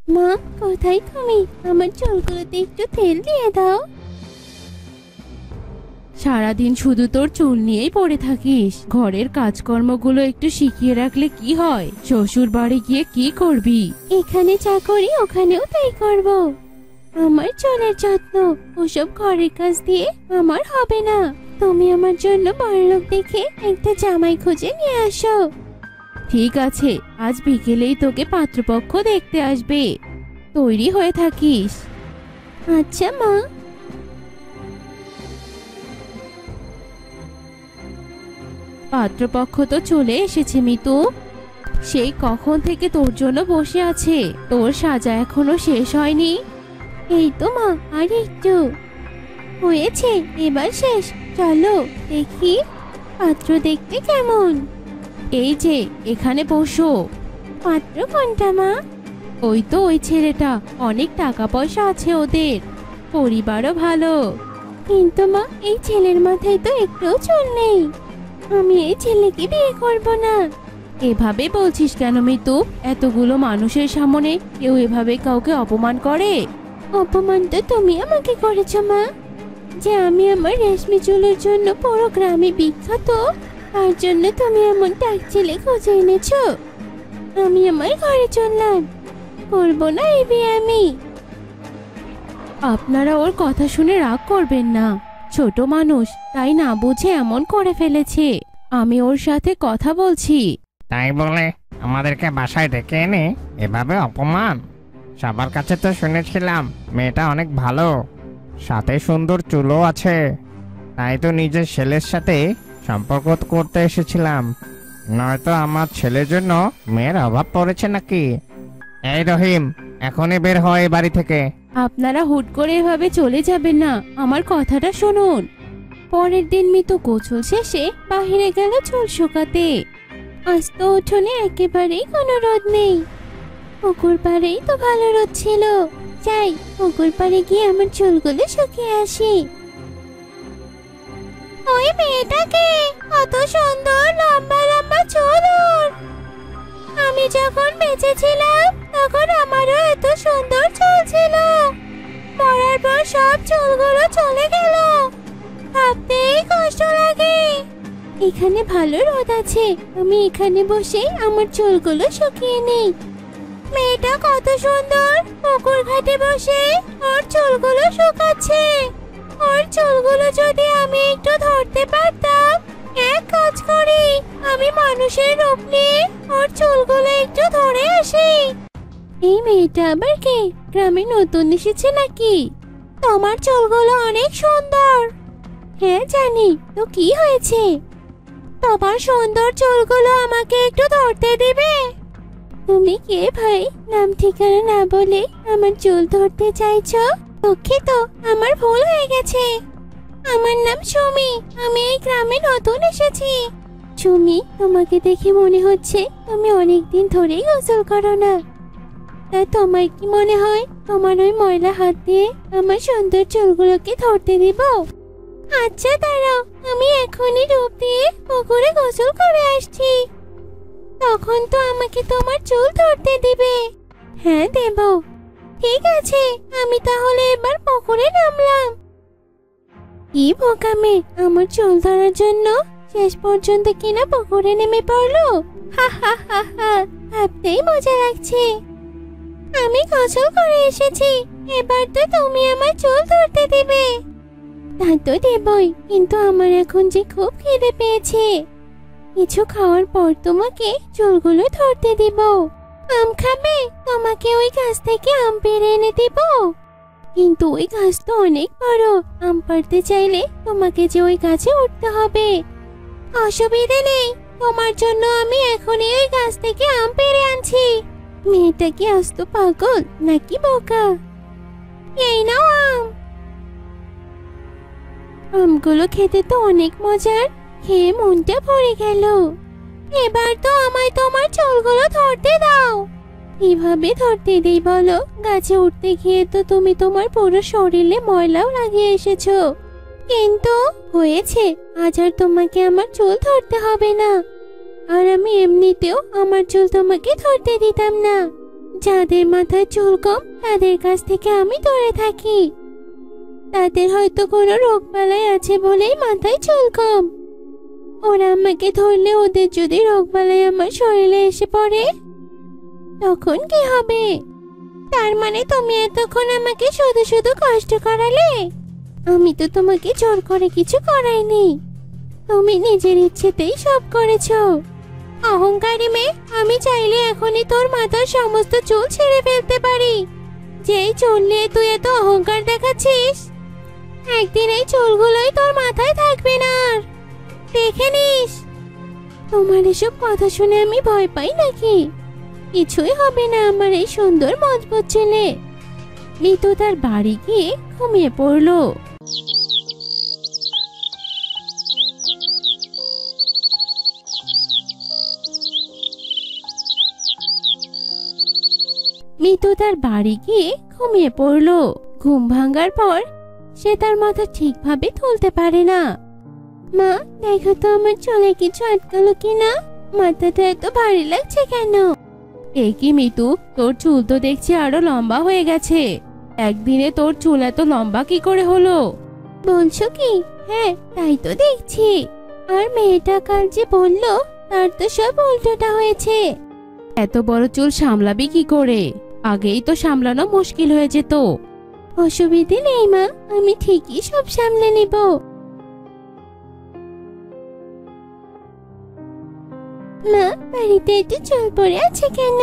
মা, কোথায় তুমি? আমার চুলগুলোতে একটু তেল দিয়ে দাও। সারাদিন শুধু তোর চুল নিয়েই পড়ে থাকিস। ঘরের কাজকর্মগুলো একটু শিখিয়ে রাখলে কি হয়? শ্বশুর বাড়ি গিয়ে কি করবি? এখানে যা করি ওখানেও তাই করব। আমার চুলের যত্ন, ওসব ঘরের কাজ দিয়ে আমার হবে না। তুমি আমার জন্য বড়লোক দেখে একটা জামাই খুঁজে নিয়ে আসো। ঠিক আছে, আজ বিকেলেই তোকে পাত্রপক্ষ দেখতে আসবে। তৈরি হয়ে থাকিস। আচ্ছা মা। পাত্রপক্ষ তো চলে এসেছে মিতু। সেই কখন থেকে তোর জন্য বসে আছে। তোর সাজা এখনো শেষ হয়নি। এই তো মা, আর একটু হয়েছে, এবার শেষ। চলো দেখি পাত্র দেখতে কেমন। এই যে এখানে বসো। পাত্র কোনটা মা? ওই তো ওই ছেলেটা, অনেক টাকা পয়সা আছে ওদের, পরিবারও ভালো। কিন্তু মা, এই ছেলের মাথায় তো একটুও চুল নেই। আমি এই ছেলেকে বিয়ে করব না। এভাবে বলছিস কেন মিতু? এতগুলো মানুষের সামনে কেউ এভাবে কাউকে অপমান করে? অপমান তো তুমি আমাকে করেছো মা। যে আমি আমার রেশমি চুলের জন্য পুরো গ্রামে বিখ্যাত, তার জন্য তুমি এমন টাক ছেলে খুঁজে এনেছো। আমি আমার ঘরে চললাম, করবো না এই বিয়ে আমি। আপনারা ওর কথা শুনে রাগ করবেন না। ছোট মানুষ, তাই না বুঝে এমন করে ফেলেছে। আমি ওর সাথে কথা বলছি। তাই বলে আমাদেরকে বাসায় ডেকে এনে এভাবে অপমান? সবার কাছে তো শুনেছিলাম মেয়েটা অনেক ভালো, সাথে সুন্দর চুলও আছে। তাই তো নিজের ছেলের সাথে সম্পর্ক করতে এসেছিলাম। নয়তো আমার ছেলের জন্য মেয়ের অভাব পড়েছে নাকি? এই রহিম, এখনই বের হয় বাড়ি থেকে। আপনারা হুট করে এভাবে চলে যাবেন না, আমার কথাটা শুনুন। পরের দিন মিতু গোসল শেষে বাহিরে গেল চুল শুকাতে। আজ তো উঠোনে একেবারেই কোনো রোদ নেই। পুকুর পাড়েই তো ভালো রোদ ছিল। যাই, পুকুর পাড়ে গিয়ে আমার চুলগুলো শুকিয়ে আসি। ওই মেয়েটাকে, কত সুন্দর লম্বা লম্বা চুল ওর। আমি যখন বেঁচে ছিলাম তখন আমারও এত সুন্দর চুল ছিল। মরার পর সব চুলগুলো চলে গেল, ভাবতেই কষ্ট লাগে। এখানে ভালো রোদ আছে, আমি এখানে বসে আমার চুলগুলো শুকিয়ে নেই। মেয়েটা কত সুন্দর পুকুর ঘাটে বসে ওর চুলগুলো শুকাচ্ছে। ওর চুলগুলো যদি আমি একটু ধরতে পারতাম। এক কাজ করি, আমি মানুষের রূপ নিয়ে ওর চুলগুলো একটু ধরে আসি। এই মেয়েটা আবার কে? গ্রামে নতুন এসেছে নাকি? তোমার চুলগুলো অনেক সুন্দর। হ্যাঁ জানি, তো কি হয়েছে? তোমার সুন্দর চুলগুলো আমাকে একটু ধরতে দিবে? তুমি কে ভাই? নাম ঠিকানা না বলে আমার চুল ধরতে চাইছো? দুঃখিত, আমার ভুল হয়ে গেছে। আমার নাম সুমি, আমি এই গ্রামে নতুন এসেছি। সুমি, তোমাকে দেখে মনে হচ্ছে তুমি অনেকদিন ধরেই গোসল করো না। তা তোমার কি মনে হয় তোমার ওই ময়লা হাত দিয়ে আমার সুন্দর চুলগুলোকে ধরতে দিব? আচ্ছা দাঁড়াও, আমি এখনই রূপ দিয়ে পুকুরে গোসল করে আসছি। তখন তো আমাকে তোমার চুল ধরতে দিবে। হ্যাঁ দেব। ঠিক আছে, আমি তাহলে এবার পুকুরে নামলাম। কি বোকামে, আমার চুল ধরার জন্য শেষ পর্যন্ত কিনা পুকুরে নেমে পড়লো। হা হা হা হা, ভাবতেই মজা লাগছে। আমি গোসল করে এসেছি, এবার তো তুমি আমার চুল ধরতে দিবে। তা তো দেবই, কিন্তু আমার এখন যে খুব খিদে পেয়েছে। কিছু খাওয়ার পর তোমাকে চুলগুলো ধরতে দিব। আম খাবে? তোমাকে ওই গাছ থেকে আম পেড়ে এনে দিব। কিন্তু ওই গাছ তো অনেক বড়, আম পাড়তে চাইলে তোমাকে যে ওই গাছে উঠতে হবে। অসুবিধে নেই, তোমার জন্য আমি এখনই ওই গাছ থেকে আম পেড়ে আনছি। মেয়েটা কি আস্ত পাগল নাকি বোকা? এই নাও আম। আমগুলো খেতে তো অনেক মজার, খেয়ে মনটা ভরে গেল। এবার তো আমায় তোমার চুলগুলো ধরতে দাও। কিভাবে ধরতে দেই বলো? গাছে উঠতে গিয়ে তো তুমি তোমার পুরো শরীরে ময়লাও লাগিয়ে এসেছো। কিন্তু হয়েছে, আজ আর তোমাকে আমার চুল ধরতে হবে না। আর আমি এমনিতেও আমার চুল তোমাকে ধরতে দিতাম না। যাদের মাথায় চুল কম তাদের কাছ থেকে আমি দূরে থাকি। তাদের হয়তো কোনো রোগবালাই আছে বলেই মাথায় চুল কম। ওরা আমাকে ধরলে ওদের যদি রোগবালাই আমার শরীরে এসে পড়ে তখন কি হবে? তার মানে তুমি এতক্ষণ আমাকে শুধু শুধু কষ্ট করালে? আমি তো তোমাকে জোর করে কিছু করাইনি, তুমি নিজের ইচ্ছেতেই সব করেছো। অহংকারী মেয়ে, আমি চাইলে এখনই তোর মাথার সমস্ত চুল ছেড়ে ফেলতে পারি। যেই চুল নিয়ে তুই এত অহংকার দেখাচ্ছিস, একদিন এই চুলগুলোই তোর মাথায় থাকবে না আর। দেখে নিস। তোমার এসব কথা শুনে আমি ভয় পাই নাকি? কিছুই হবে না আমার এই সুন্দর মজবুত ছেলে। মিতু তার বাড়ি গিয়ে ঘুমিয়ে পড়লো। মিতু তার বাড়ি গিয়ে ঘুমিয়ে পড়লো। ঘুম ভাঙার পর সে তার মাথা ঠিকভাবে তুলতে পারে না। মা, দেখো তো আমার চুলে কিছু আটকালো কিনা, মাথাটা এত ভারী লাগছে কেন? এ কি মিতু, তোর চুল তো দেখছি আরো লম্বা হয়ে গেছে। একদিনে তোর চুল এত লম্বা কি করে হলো? বলছো কি? হ্যাঁ, তাই তো দেখছি। আর মেয়েটা কাল যে বললো তার তো সব উল্টোটা হয়েছে। এত বড় চুল সামলাবি কি করে? আগেই তো সামলানো মুশকিল হয়ে যেত। অসুবিধে নেই মা, আমি ঠিকই সব সামলে নেব। মা, বাড়িতে একটু চুল পড়ে আছে কেন?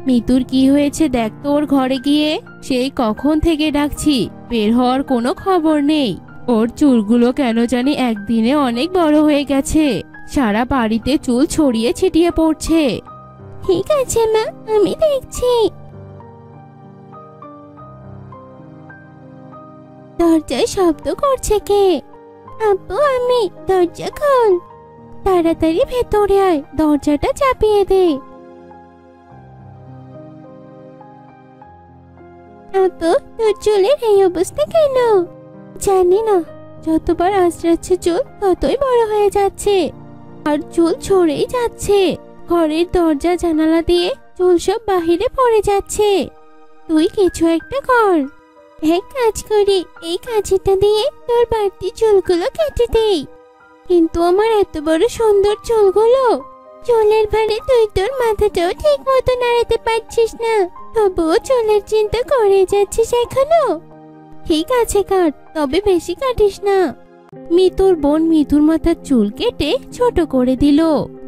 মিতুর কি হয়েছে দেখ তো ওর ঘরে গিয়ে। সেই কখন থেকে ডাকছি, বের হওয়ার কোনো খবর নেই। ওর চুলগুলো কেন জানি একদিনে অনেক বড় হয়ে গেছে। সারা বাড়িতে চুল ছড়িয়ে ছিটিয়ে পড়ছে। ঠিক আছে মা, আমি দেখছি। দরজায় শব্দ করছে কে? আব্বু, আমি। দরজা খোল। তাড়াতাড়ি ভেতরে আয়, দরজাটা চাপিয়ে দে। আব্বু, তোর চুলের এই অবস্থা কেন? জানি না, যতবার আঁচড়াচ্ছে চুল ততই বড় হয়ে যাচ্ছে, আর চুল ঝরেই যাচ্ছে। ঘরের দরজা জানালা দিয়ে চুল সব বাহিরে পড়ে যাচ্ছে। তুই কিছু একটা কর। এক কাজ করি, এই কাঁচিটা দিয়ে তোর বাড়তি চুলগুলো কেটে দেই। কিন্তু আমার এত বড় সুন্দর চুলগুলো, চুলের ভারে তুই তোর মাথাটাও ঠিক মতো নাড়াতে পারছিস না, তবুও চুলের চিন্তা করে যাচ্ছিস এখনো। ঠিক আছে কাট, তবে বেশি কাটিস না। মিতুর বোন মিতুর মাথার চুল কেটে ছোট করে দিল,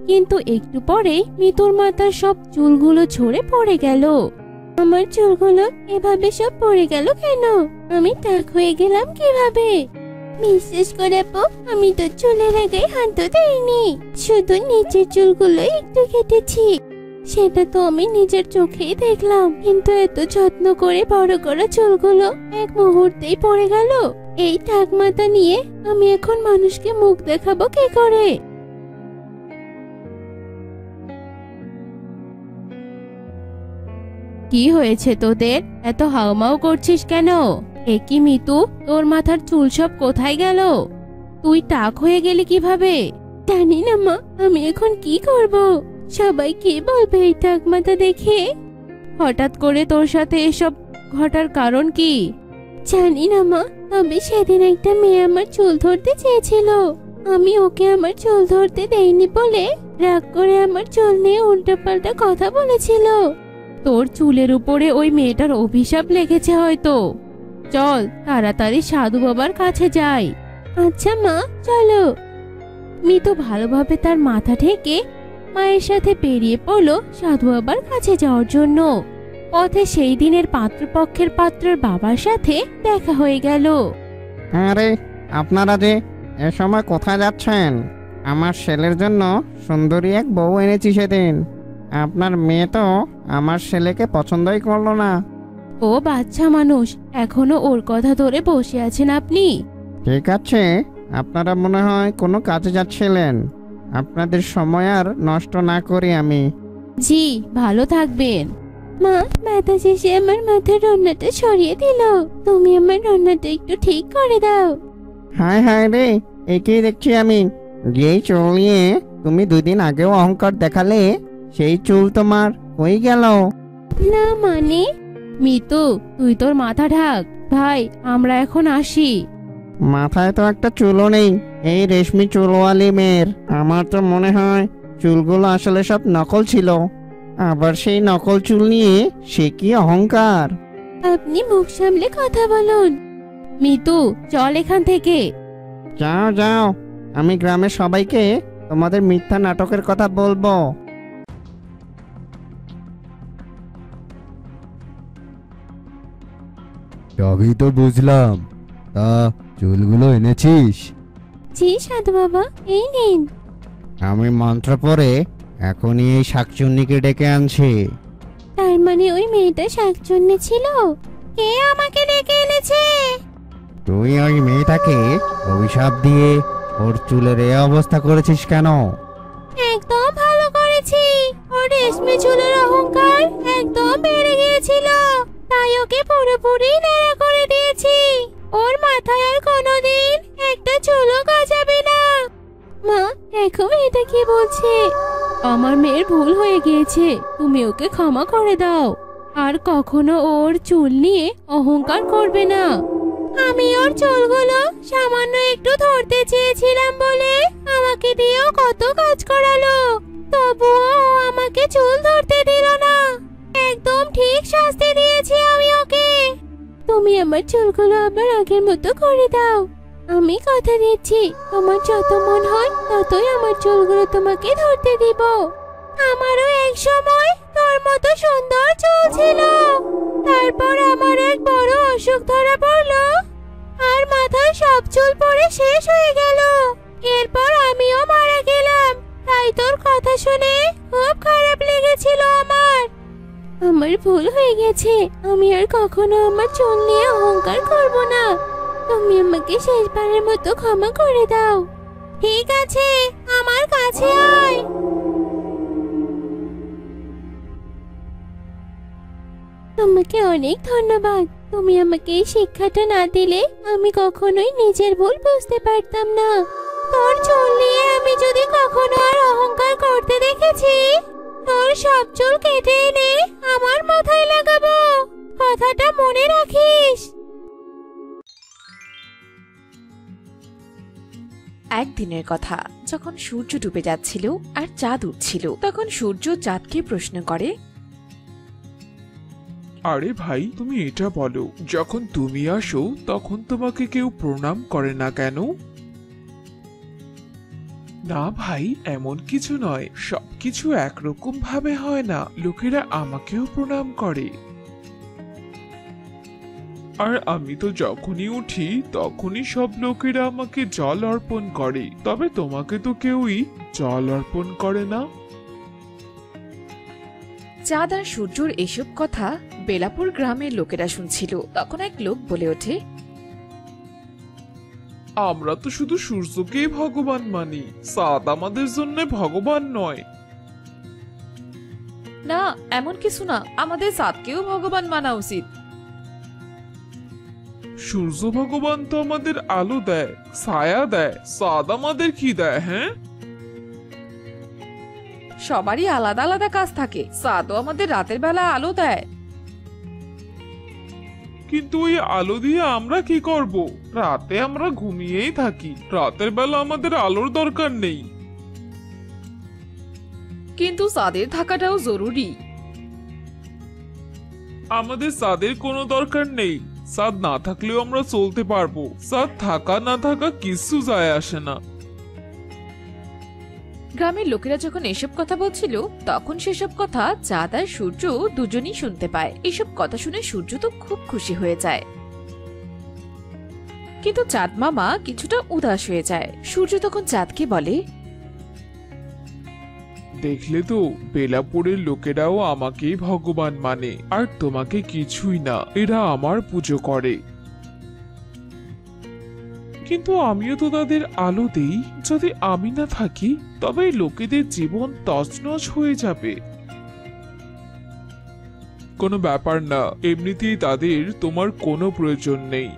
কিন্তু একটু পরেই মিতুর মাথার সব চুলগুলো ঝরে পড়ে গেল। আমার চুলগুলো এভাবে সব পড়ে গেল কেন? আমি টাক হয়ে গেলাম কিভাবে? বিশ্বাস করে আপু, আমি তো চুলের আগে হাতও দেইনি, শুধু নিচের চুলগুলো একটু কেটেছি। সেটা তো আমি নিজের চোখেই দেখলাম, কিন্তু এত যত্ন করে বড় করা চুলগুলো এক মুহূর্তেই পড়ে গেল। এই টাক মাথা নিয়ে আমি এখন মানুষকে মুখ দেখাবো কি করে? কি হয়েছে তোদের? এত হাউমাউ করছিস কেন? একই মিতু, তোর মাথার চুল সব কোথায় গেল? তুই টাক হয়ে গেলি কিভাবে? জানি না মা, আমি এখন কি করব? সবাই কি বলবে এই টাক মাথা দেখে? হঠাৎ করে তোর সাথে এসব ঘটার কারণ কি? জানি না মা, তবে সেদিন একটা মেয়ে আমার চুল ধরতে চেয়েছিল। আমি ওকে আমার চুল ধরতে দেইনি বলে রাগ করে আমার চুল নিয়ে উল্টোপাল্টা কথা বলেছিল। তোর চুলের উপরে ওই মেয়েটার অভিশাপ লেগেছে হয়তো। চল তাড়াতাড়ি সাধু বাবার কাছে যাই। আচ্ছা মা, চলো। মিতু ভালোভাবে তার মাথা ঢেকে মায়ের সাথে বেরিয়ে পড়লো সাধু বাবার কাছে যাওয়ার জন্য। পথে সেই দিনের পাত্রপক্ষের পাত্রের বাবার সাথে দেখা হয়ে গেল। আরে, আপনারা যে এ সময় কোথায় যাচ্ছেন? আমার ছেলের জন্য সুন্দরী এক বউ এনেছি সেদিন। আপনার মেয়ে তো আমার ছেলেকে পছন্দই করলো না। ও বাচ্চা মানুষ, এখনো ওর কথা ধরে বসে আছেন আপনি? ঠিক আছে, আপনারা মনে হয় কোনো কাজে যাচ্ছিলেন। আপনাদের সময় আর নষ্ট না করি আমি। জি, ভালো থাকবেন। মা, ব্যথা শেষে আমার মাথার রান্নাটা সরিয়ে দিল। তুমি আমার রান্নাটা একটু ঠিক করে দাও। হায় হায় রে, একেই দেখছি আমি। যেই চুল নিয়ে তুমি 2 দিন আগেও অহংকার দেখালে, সেই চুল তোমার হয়ে গেল। না মানে? মিতু, তুই তোর মাথা ঢাক। ভাই, আমরা এখন আসি। মাথায় তো একটা চুলও নেই এই রেশমি চুলওয়ালি মেয়ের। আমার তো মনে হয় চুলগুলো আসলে সব নকল ছিল। আবার সেই নকল চুল নিয়ে সে কি অহংকার। আপনি মুখ সামলে কথা বলুন। মিতু, চল এখান থেকে। যাও যাও, আমি গ্রামের সবাইকে তোমাদের মিথ্যা নাটকের কথা বলবো। সবই তো বুঝলাম, তা চুলগুলো এনেছিস? জি সাধু বাবা, এই নিন। আমি মন্ত্র পড়ে এখনই এই শাকচুন্নিকে ডেকে আনছি। তার মানে ওই মেয়েটা শাকচুন্নি ছিল? কে আমাকে ডেকে এনেছে? তুই ওই মেয়েটাকে অভিশাপ দিয়ে ওর চুলের এই অবস্থা করেছিস কেন? একদম ভালো করেছি। ওর রেশমি চুলের অহংকার একদম বেড়ে গিয়েছিল, তাই ওকে পুরোপুরি ন্যাড়া করে দিয়েছি। ওর মাথায় আর কোনোদিন একটা চুলও গজাবে না। মা, দেখো মেয়েটা কি বলছে। আমার মেয়ের ভুল হয়ে গিয়েছে, তুমি ওকে ক্ষমা করে দাও। আর কখনো ওর চুল নিয়ে অহংকার করবে না। আমি ওর চুলগুলো সামান্য একটু ধরতে চেয়েছিলাম বলে আমাকে দিয়েও কত কাজ করালো, তবুও ও আমাকে চুল ধরতে দিল না। একদম ঠিক শাস্তি দিয়েছি আমি ওকে। তুমি আমার চুলগুলো আবার আগের মতো করে দাও। আমি কথা দিচ্ছি, তোমার যত মন হয় ততই আমার চুলগুলো তোমাকে ধরতে দিব। আমারও এক সময় তোর মতো সুন্দর চুল ছিল, তারপর আমার এক বড় অসুখ ধরা পড়লো আর মাথায় সব চুল পড়ে শেষ হয়ে গেল। এরপর আমিও মারা গেলাম। তাই তোর কথা শুনে খুব খারাপ লেগেছিল আমার। আমার ভুল হয়ে গেছে, আমি আর কখনো আমার চুল নিয়ে অহংকার করব না। তুমি আমাকে শেষবারের মতো ক্ষমা করে দাও। ঠিক আছে, আমার কাছে আয়। তোমাকে অনেক ধন্যবাদ। তুমি আমাকে এই শিক্ষাটা না দিলে আমি কখনোই নিজের ভুল বুঝতে পারতাম না। তোর চুল নিয়ে আমি যদি কখনো আর অহংকার করতে দেখেছি, তোর সব চুল কেটে এনে আমার মাথায় লাগাবো। কথাটা মনে রাখিস। একদিনের কথা, যখন সূর্য ডুবে যাচ্ছিল আর চাঁদ উঠছিল, তখন সূর্য চাঁদকে প্রশ্ন করে, আরে ভাই, তুমি এটা বলো, যখন তুমি আসো তখন তোমাকে কেউ প্রণাম করে না কেন? না ভাই, এমন কিছু নয়, সবকিছু একরকম ভাবে হয় না। লোকেরা আমাকেও প্রণাম করে। আর আমি তো যখনই উঠি তখনই সব লোকেরা আমাকে জল অর্পণ করে, তবে তোমাকে তো কেউই জল অর্পণ করে না। চাঁদ আর সূর্যর এসব কথা বেলাপুর গ্রামের লোকেরা শুনছিল। তখন এক লোক বলে ওঠে, আমরা তো শুধু সূর্যকেই ভগবান মানি, চাঁদ আমাদের জন্য ভগবান নয়। না, এমন কিছু না, আমাদের চাঁদকেও ভগবান মানা উচিত। সূর্য ভগবান তো আমাদের আলো দেয়, ছায়া দেয়, চাঁদ আমাদের কি দেয়? হ্যাঁ, সবারই আলাদা আলাদা কাজ থাকে, চাঁদও আমাদের রাতের বেলা আলো দেয়। কিন্তু ওই আলো দিয়ে আমরা কি করব? রাতে আমরা ঘুমিয়েই থাকি, রাতের বেলা আমাদের আলোর দরকার নেই। কিন্তু চাঁদের থাকাটাও জরুরি। আমাদের চাঁদের কোনো দরকার নেই, চাঁদ না থাকলেও আমরা চলতে পারবো। চাঁদ থাকা না থাকা কিছু যায় আসে না। গ্রামের লোকেরা যখন এসব কথা বলছিল, তখন সেসব কথা চাঁদ আর সূর্য দুজনই শুনতে পায়। এসব কথা শুনে সূর্য তো খুব খুশি হয়ে যায়, কিন্তু চাঁদ মামা কিছুটা উদাস হয়ে যায়। সূর্য তখন চাঁদকে বলে, দেখলে তো, বেলাপুরের লোকেরাও আমাকেই ভগবান মানে, আর তোমাকে কিছুই না, এরা আমার পুজো করে। কিন্তু আমিও তো তাদের আলো দেই। যদি আমি না থাকি তবে লোকেদের জীবন তছনছ হয়ে যাবে। কোনো ব্যাপার না, এমনিতেই তাদের তোমার কোনো প্রয়োজন নেই।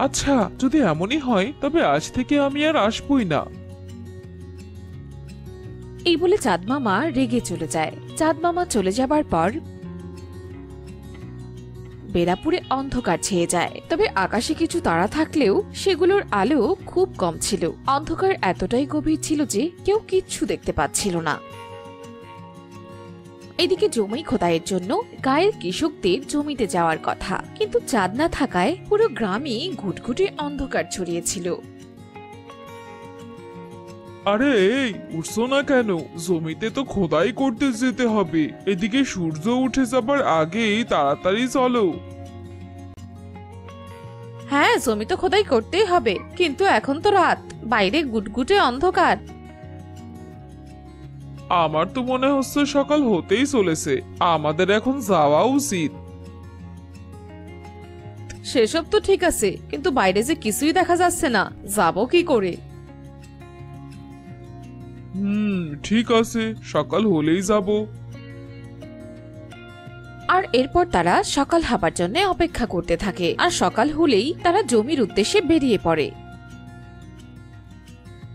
আচ্ছা, যদি এমনই হয় তবে আজ থেকে আমি আর আসবই না। এই বলে চাঁদ মামা রেগে চলে যায়। চাঁদ মামা চলে যাবার পর বেলাপুরে অন্ধকার ছেয়ে যায়। তবে আকাশে কিছু তারা থাকলেও সেগুলোর আলো খুব কম ছিল। অন্ধকার এতটাই গভীর ছিল যে কেউ কিচ্ছু দেখতে পাচ্ছিল না। এদিকে জমি খোদাইয়ের জন্য গায়ের কৃষকদের জমিতে যাওয়ার কথা, কিন্তু চাঁদ না থাকায় পুরো গ্রামে ঘুটঘুটে অন্ধকার ছড়িয়েছিল। আরে এই উঠছো না কেন? জমিতে তো খোদাই করতে যেতে হবে। এদিকে সূর্য উঠে যাবার আগেই তাড়াতাড়ি চলো। হ্যাঁ, জমি তো খোদাই করতেই হবে, কিন্তু এখন তো রাত, বাইরে গুটগুটে অন্ধকার। আমার তো মনে হচ্ছে সকাল হতেই চলেছে, আমাদের এখন যাওয়া উচিত। সেসব তো ঠিক আছে, কিন্তু বাইরে যে কিছুই দেখা যাচ্ছে না, যাবো কি করে? ঠিক আছে, সকাল হলেই যাব। আর এরপর তারা সকাল হবার জন্য অপেক্ষা করতে থাকে, আর সকাল হলেই তারা জমির উদ্দেশ্যে বেরিয়ে পড়ে।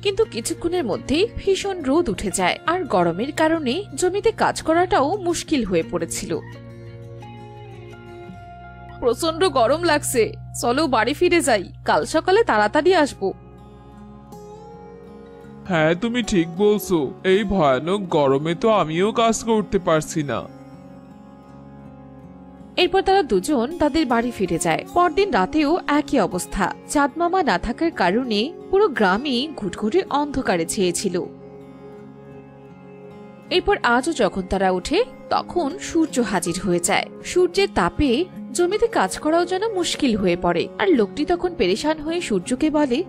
কিন্তু কিছুক্ষণের মধ্যেই ভীষণ রোদ উঠে যায়, আর গরমের কারণে জমিতে কাজ করাটাও মুশকিল হয়ে পড়েছিল। প্রচন্ড গরম লাগছে, চলো বাড়ি ফিরে যাই, কাল সকালে তাড়াতাড়ি আসবো। হ্যাঁ, তুমি ঠিক বলছো, এই ভয়ানক গরমে তো আমিও কাজ করতে পারছি না। এরপর তারা দুজন তাদের বাড়ি ফিরে যায়। পরদিন রাতেও একই অবস্থা, চাঁদ মামা না থাকার কারণে পুরো গ্রামই ঘুটঘুটে অন্ধকারে ছেয়েছিল। এরপর আজও যখন তারা ওঠে তখন সূর্য হাজির হয়ে যায়। সূর্যের তাপে জমিতে কাজ করাও যেন মুশকিল হয়ে পড়ে, আর লোকটি তখন পেরেশান হয়ে সূর্যকে বলে,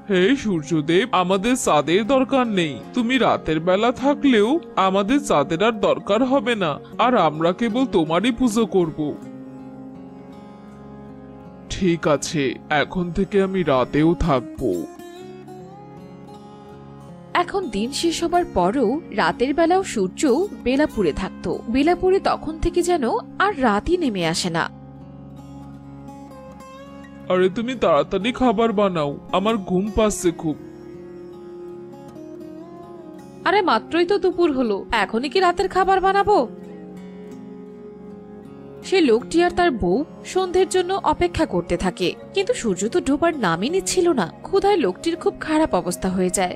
হে সূর্যদেব, আমাদের চাঁদের দরকার নেই। তুমি রাতের বেলা থাকলেও আমাদের চাঁদের আর দরকার হবে না, আর আমরা কেবল তোমারই পুজো করব। ঠিক আছে, এখন থেকে আমি রাতেও থাকবো। এখন দিন শেষ হবার পরও রাতের বেলাও সূর্য বেলাপুরে থাকতো। বেলাপুরে তখন থেকে যেন আর রাতই নেমে আসে না। আরে তুমি তাড়াতাড়ি খাবার বানাও, আমার ঘুম পাচ্ছে খুব। আরে মাত্রই তো দুপুর হলো, এখনই কি রাতের খাবার বানাবো? সে লোকটি আর তার বউ সন্ধ্যের জন্য অপেক্ষা করতে থাকে, কিন্তু সূর্য তো ডোবার নামই নিচ্ছিল না। ক্ষুধায় লোকটির খুব খারাপ অবস্থা হয়ে যায়।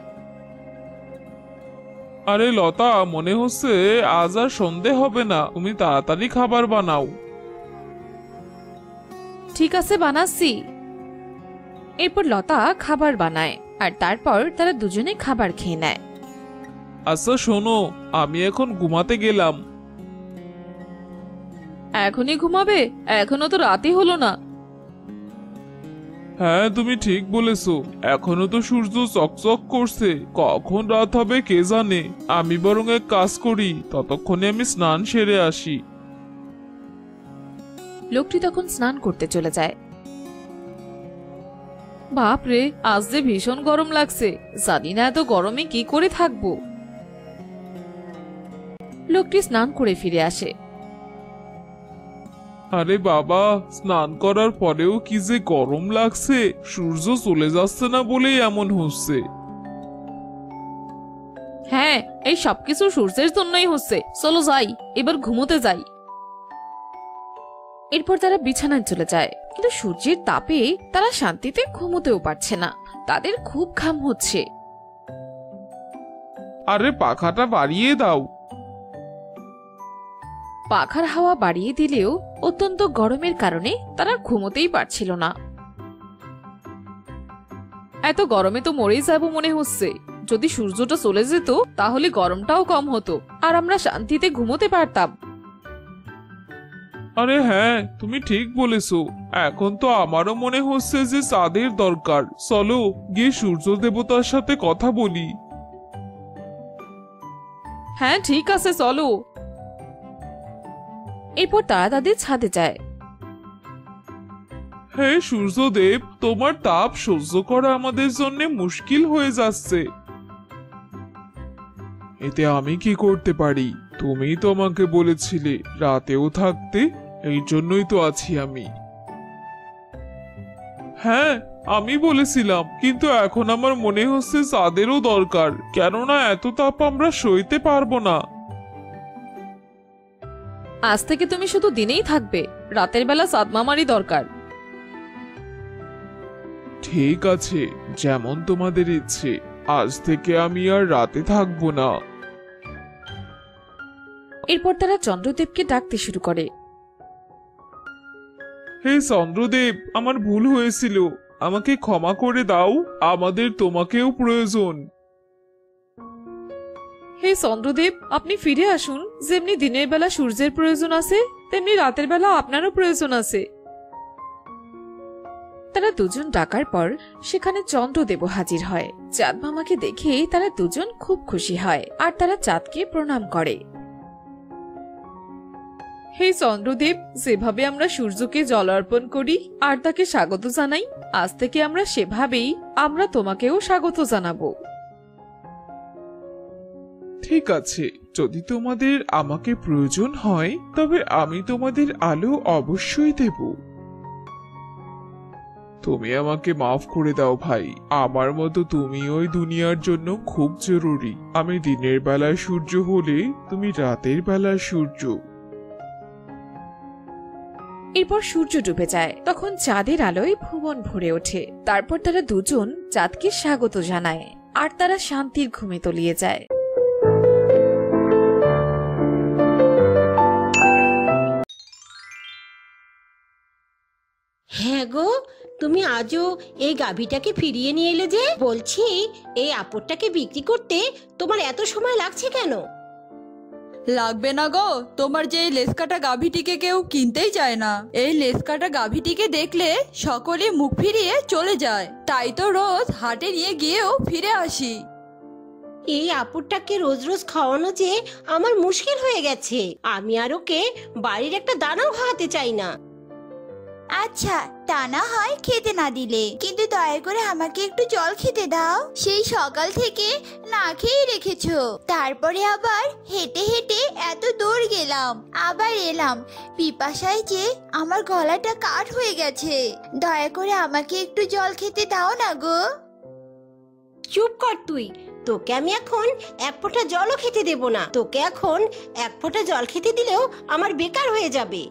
আরে লতা, মনে হচ্ছে আজ আর সন্ধে হবে না, তুমি তাড়াতাড়ি খাবার বানাও। ঠিক আছে, বানাচ্ছি। এরপর লতা খাবার বানায়, আর তারপর তারা দুজনে খাবার খেয়ে নেয়। আচ্ছা শোনো, আমি এখন ঘুমাতে গেলাম। এখনই ঘুমাবে? এখনো তো রাতই হলো না। হ্যাঁ, তুমি ঠিক বলেছো, এখনো তো সূর্য চকচক করছে, কখন রাত হবে কে জানে। আমি বরং এক কাজ করি, ততক্ষণে আমি স্নান সেরে আসি। লোকটি তখন স্নান করতে চলে যায়। বাপ রে, আজ যে ভীষণ গরম লাগছে, জানি না এত গরমে কি করে থাকবো। লোকটি স্নান করে ফিরে আসে। আরে বাবা, স্নান করার পরেও কি যে গরম লাগছে, সূর্য চলে যাচ্ছে না বলেই এমন হচ্ছে। হ্যাঁ, এই সবকিছু সূর্যের জন্যই হচ্ছে। চলো যাই, এবার ঘুমোতে যাই। এরপর তারা বিছানায় চলে যায়, কিন্তু সূর্যের তাপে তারা শান্তিতে ঘুমোতেও পারছে না, তাদের খুব ঘাম হচ্ছে। আরে পাখাটা বাড়িয়ে দাও। পাখার হাওয়া বাড়িয়ে দিলেও অত্যন্ত গরমের কারণে তারা ঘুমোতেই পারছিল না। এত গরমে তো মরেই যাবো মনে হচ্ছে। যদি সূর্যটা চলে যেত তাহলে গরমটাও কম হতো, আর আমরা শান্তিতে ঘুমোতে পারতাম। আরে হ্যাঁ, তুমি ঠিক বলেছো, এখন তো আমারও মনে হচ্ছে যে চাঁদের দরকার। চলো গিয়ে সূর্য দেবতার সাথে কথা বলি। হ্যাঁ ঠিক আছে, চলো। এরপর তারা তাদের ছাদে যায়। হে সূর্যদেব, তোমার তাপ সহ্য করা আমাদের জন্য মুশকিল হয়ে যাচ্ছে। এতে আমি কি করতে পারি? তুমি তো আমাকে বলেছিলে রাতেও থাকতে, এই জন্যই তো আছি আমি। হ্যাঁ, আমি বলেছিলাম, কিন্তু এখন আমার মনে হচ্ছে চাঁদেরও দরকার, কেননা এত তাপ আমরা সইতে পারবো না। আজ থেকে তুমি শুধু দিনেই থাকবে, রাতের বেলা চাঁদ মামারই দরকার। ঠিক আছে, যেমন তোমাদের ইচ্ছে। আজ থেকে আমি আর রাতে থাকবো না। এরপর তারা চন্দ্রদেবকে ডাকতে শুরু করে। হে চন্দ্রদেব, আমার ভুল হয়েছিল, আমাকে ক্ষমা করে দাও, আমাদের তোমাকেও প্রয়োজন। হে চন্দ্রদেব, আপনি ফিরে আসুন। যেমনি দিনের বেলা সূর্যের প্রয়োজন আছে, তেমনি রাতের বেলা আপনারও প্রয়োজন আছে। তারা দুজন ডাকার পর সেখানে চন্দ্রদেবও হাজির হয়। চাঁদ মামাকে দেখে তারা দুজন খুব খুশি হয় আর তারা চাঁদকে প্রণাম করে। হে চন্দ্রদেব, যেভাবে আমরা সূর্যকে জল অর্পণ করি আর তাকে স্বাগত জানাই, আজ থেকে আমরা সেভাবেই আমরা তোমাকেও স্বাগত জানাবো। ঠিক আছে, যদি তোমাদের আমাকে প্রয়োজন হয় তবে আমি তোমাদের আলো অবশ্যই দেব। তুমি আমাকে মাফ করে দাও ভাই, আমার মতো তুমি ওই দুনিয়ার জন্য খুব জরুরি। আমি দিনের বেলায় সূর্য হলে তুমি রাতের বেলায় সূর্য। এরপর সূর্য ডুবে যায়, তখন চাঁদের আলোয় ভুবন ভরে ওঠে। তারপর তারা দুজন চাঁদকে স্বাগত জানায় আর তারা শান্তির ঘুমে তলিয়ে যায়। হ্যাঁ গো, তুমি আজও এই গাভীটাকে ফিরিয়ে নিয়ে এলে যে? বলছি, এই আপদটাকে বিক্রি করতে তোমার এত সময় লাগছে কেন? লাগবে না গো, তোমার যে এই লেসকাটা গাভীটিকে কেউ কিনতেই চায় না। এই লেসকাটা গাভীটিকে দেখলে সকলে মুখ ফিরিয়ে চলে যায়, তাই তো রোজ হাটে নিয়ে গিয়েও ফিরে আসি। এই আপুরটাকে রোজ রোজ খাওয়ানো যে আমার মুশকিল হয়ে গেছে। আমি আর ওকে বাড়ির একটা দানাও খাওয়াতে চাই না। আচ্ছা, তা না হয় খেতে না দিলে, কিন্তু দয়া করে আমাকে একটু জল খেতে দাও। সেই সকাল থেকে না খেয়েই রেখেছো, তারপরে আবার হেঁটে হেঁটে এত দূর গেলাম, আবার এলাম, পিপাসায় যে আমার গলাটা কাঠ হয়ে গেছে। দয়া করে আমাকে একটু জল খেতে দাও না গো। চুপ কর তুই, তোকে আমি এখন এক ফোঁটা জলও খেতে দেব না। তোকে এখন এক ফোঁটা জল খেতে দিলেও আমার বেকার হয়ে যাবে।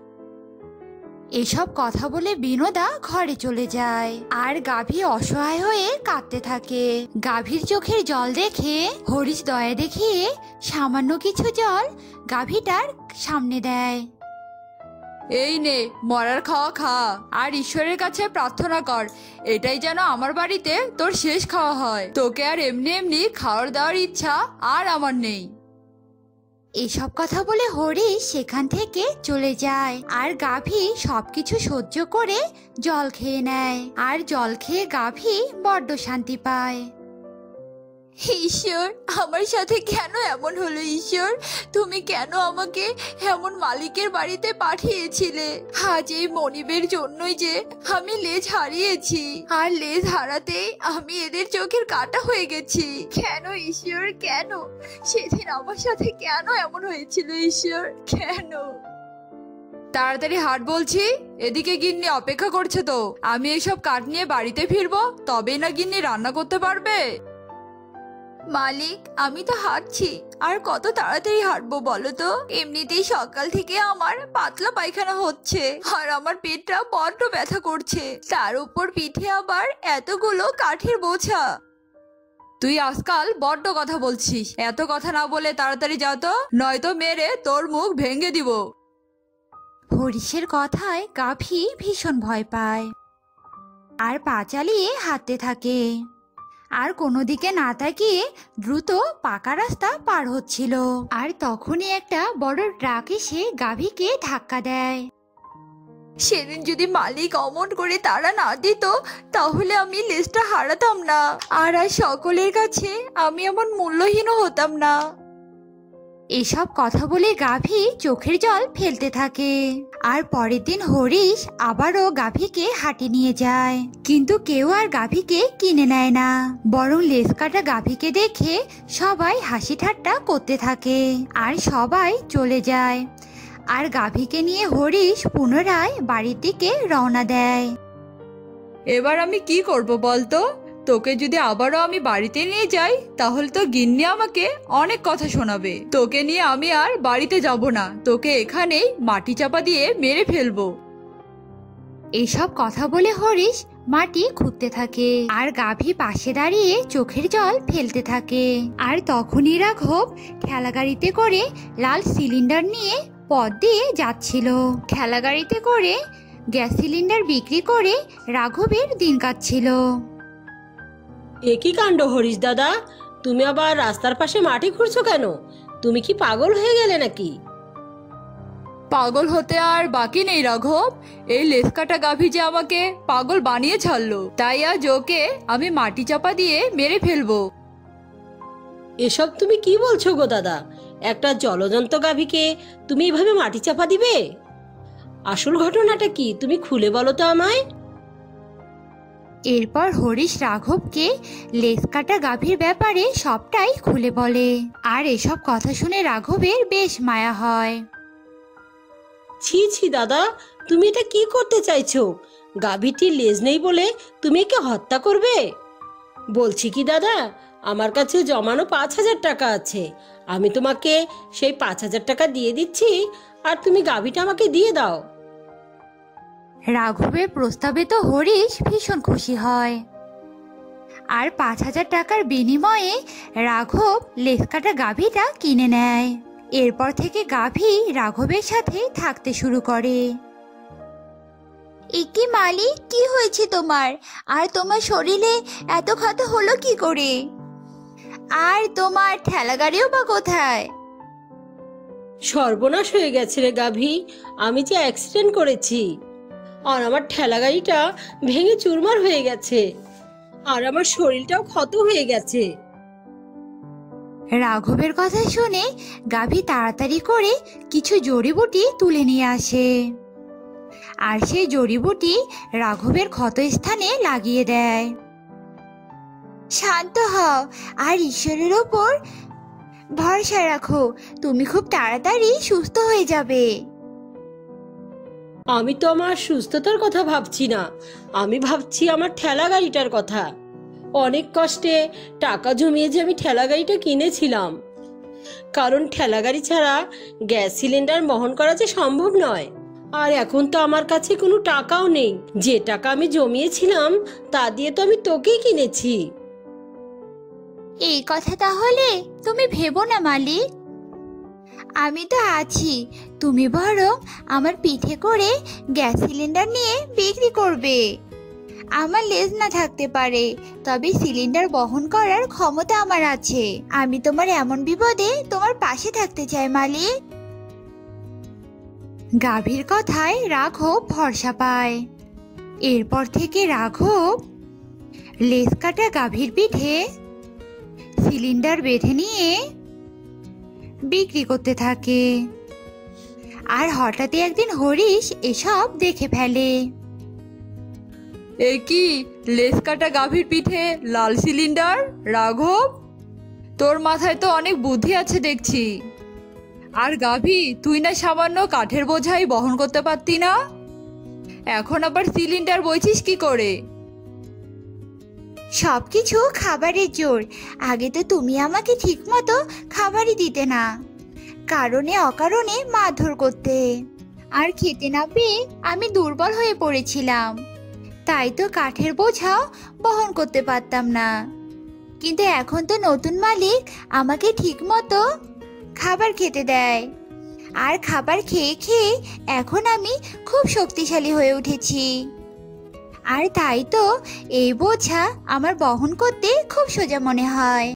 এসব কথা বলে বিনোদা ঘরে চলে যায় আর গাভী অসহায় হয়ে কাঁদতে থাকে। গাভীর চোখের জল দেখে হরিশ দয়া দেখিয়ে সামান্য কিছু জল গাভীটার সামনে দেয়। এই নে, মরার খাওয়া খা আর ঈশ্বরের কাছে প্রার্থনা কর এটাই যেন আমার বাড়িতে তোর শেষ খাওয়া হয়। তোকে আর এমনি এমনি খাওয়ার দেওয়ার ইচ্ছা আর আমার নেই। এসব কথা বলে হরিশ সেখান থেকে চলে যায় আর গাভী সবকিছু সহ্য করে জল খেয়ে নেয়। আর জল খেয়ে গাভী বড্ড শান্তি পায়। ঈশ্বর, আমার সাথে কেন এমন হলো? ঈশ্বর, তুমি কেন আমাকে এমন মালিকের বাড়িতে পাঠিয়েছিলে? আজ এই মনিবের জন্যই যে আমি লেজ হারিয়েছি, আর লেজ হারাতেই আমি এদের চোখের কাটা হয়ে গেছি। কেন ঈশ্বর, কেন? সেদিন আমার সাথে কেন এমন হয়েছিল ঈশ্বর, কেন? তাড়াতাড়ি হাট বলছি, এদিকে গিন্নি অপেক্ষা করছে তো। আমি এসব কাঠ নিয়ে বাড়িতে ফিরবো, তবেই না গিন্নি রান্না করতে পারবে। মালিক, আমি তো হাঁটছি, আর কত তাড়াতাড়ি হাঁটবো বলো তো? এমনিতেই সকাল থেকে আমার পাতলা পায়খানা হচ্ছে আর আমার পেটটা বড্ড ব্যথা করছে, তার উপর পিঠে আবার এতগুলো কাঠের বোঝা। তুই আজকাল বড্ড কথা বলছিস, এত কথা না বলে তাড়াতাড়ি যা তো, নয়তো মেরে তোর মুখ ভেঙে দিব। হরিশের কথায় গাভী ভীষণ ভয় পায় আর পা চালিয়ে হাঁটতে থাকে, আর কোনো দিকে না তাকিয়ে দ্রুত পাকা রাস্তা পার হচ্ছিল। আর তখনই একটা বড় ট্রাক এসে গাভীকে ধাক্কা দেয়। সেদিন যদি মালিক অমন করে তাড়া না দিত, তাহলে আমি লেজটা হারাতাম না, আর আজ সকলের কাছে আমি এমন মূল্যহীন হতাম না। এসব কথা বলে গাভী চোখের জল ফেলতে থাকে। আর পরের দিন হরিশ আবারও গাভীকে হাটে নিয়ে যায়, কিন্তু কেউ আর গাভীকে কিনে নেয় না, বরং লেজ কাটা গাভীকে দেখে সবাই হাসি ঠাট্টা করতে থাকে আর সবাই চলে যায়। আর গাভীকে নিয়ে হরিশ পুনরায় বাড়ির দিকে রওনা দেয়। এবার আমি কি করব বলতো? তোকে যদি আবারও আমি বাড়িতে নিয়ে যাই তাহলে তো গিন্নি আমাকে অনেক কথা শোনাবে। তোকে নিয়ে আমি আর বাড়িতে যাব না, তোকে এখানেই মাটি চাপা দিয়ে মেরে ফেলবো। এসব কথা বলে হরিশ মাটি খুঁড়তে থাকে আর গাভী পাশে দাঁড়িয়ে চোখের জল ফেলতে থাকে। আর তখনই রাঘব ঠেলাগাড়িতে করে লাল সিলিন্ডার নিয়ে পথ দিয়ে যাচ্ছিল। ঠেলাগাড়িতে করে গ্যাস সিলিন্ডার বিক্রি করে রাঘবের দিন কাটছিল। একই কাণ্ড হরিশ দাদা, তুমি আবার রাস্তার পাশে মাটি খুঁড়ছো কেন? তুমি কি পাগল হয়ে গেলে নাকি? পাগল হতে আর বাকি নেই রাঘব, এই লেসকাটা গাভী যে আমাকে পাগল বানিয়ে ছাড়লো, তাই আজ ওকে আমি মাটি চাপা দিয়ে মেরে ফেলবো। এসব তুমি কি বলছো গো দাদা? একটা জলজন্ত গাভীকে তুমি এভাবে মাটি চাপা দিবে? আসল ঘটনাটা কি তুমি খুলে বলো তো আমায়। এরপর হরিশ রাঘবকে লেজ কাটা গাভীর ব্যাপারে সবটাই খুলে বলে। আর এসব কথা শুনে রাঘবের বেশ মায়া হয়। ছি ছি দাদা, তুমি এটা কি করতে চাইছো? গাভীটির লেজ নেই বলে তুমি একে হত্যা করবে? বলছি কি দাদা, আমার কাছে জমানো 5,000 টাকা আছে, আমি তোমাকে সেই 5,000 টাকা দিয়ে দিচ্ছি, আর তুমি গাভীটা আমাকে দিয়ে দাও। রাঘবের প্রস্তাবে তো হরিশ ভীষণ খুশি হয় আর 5,000 টাকার বিনিময়ে রাঘব লেজ কাটা গাভীটা কিনে নেয়। এরপর থেকে গাভী রাঘবের সাথে থাকতে শুরু করে। একি মালিক, কি হয়েছে তোমার? আর তোমার শরীরে এত ক্ষত হলো কি করে? আর তোমার ঠেলা গাড়িও বা কোথায়? সর্বনাশ হয়ে গেছে রে গাভী, আমি যে অ্যাক্সিডেন্ট করেছি, আর আমার ঠেলা গাড়িটা ভেঙে চুরমার হয়ে গেছে, আর আমার শরীরটাও ক্ষত হয়ে গেছে। রাঘবের কথা শুনে গাভী তাড়াতাড়ি করে কিছু জড়িবুটি তুলে নিয়ে আসে আর সেই জড়িবুটি রাঘবের ক্ষত স্থানে লাগিয়ে দেয়। শান্ত হও আর ঈশ্বরের ওপর ভরসা রাখো, তুমি খুব তাড়াতাড়ি সুস্থ হয়ে যাবে। আমি তো আমার সুস্থতার কথা ভাবছি না, আমি ভাবছি আমার ঠেলা গাড়িটার কথা। অনেক কষ্টে টাকা জমিয়ে যে আমি ঠেলা গাড়িটা কিনেছিলাম, কারণ ঠেলা গাড়ি ছাড়া গ্যাস সিলিন্ডার বহন করা যে সম্ভব নয়। আর এখন তো আমার কাছে কোনো টাকাও নেই, যে টাকা আমি জমিয়েছিলাম তা দিয়ে তো আমি তোকেই কিনেছি। এই কথা তাহলে তুমি ভেবো না মালিক, আমি তো আছি, তুমি বরং আমার পিঠে করে গ্যাস সিলিন্ডার নিয়ে বিক্রি করবে। আমার লেজ না থাকতে পারে, তবে সিলিন্ডার বহন করার ক্ষমতা আমার আছে। আমি তোমার এমন বিপদে তোমার পাশে থাকতে চাই মালিক। গাভীর কথায় রাঘব ভরসা পায়। এরপর থেকে রাঘব লেজ কাটা গাভীর পিঠে সিলিন্ডার বেঁধে নিয়ে বিক্রি করতে থাকে। আর হঠাৎই একদিন হরিশ এসব দেখে ফেলে। এ কি, লেজ কাটা গাভীর পিঠে লাল সিলিন্ডার? রাঘব, তোর মাথায় তো অনেক বুদ্ধি আছে দেখছি। আর গাভী, তুই না সামান্য কাঠের বোঝাই বহন করতে পারতি না? এখন আবার সিলিন্ডার বইছিস কি করে? সবকিছু খাবারের জোর। আগে তো তুমি আমাকে ঠিক মতো খাবারই দিতে না, কারণে অকারণে মারধর করতে, আর খেতে না পেয়ে আমি দুর্বল হয়ে পড়েছিলাম, তাই তো কাঠের বোঝাও বহন করতে পারতাম না। কিন্তু এখন তো নতুন মালিক আমাকে ঠিক মতো খাবার খেতে দেয়, আর খাবার খেয়ে খেয়ে এখন আমি খুব শক্তিশালী হয়ে উঠেছি। আর তাই তো এই বোঝা আমার বহন করতে খুব সোজা মনে হয়।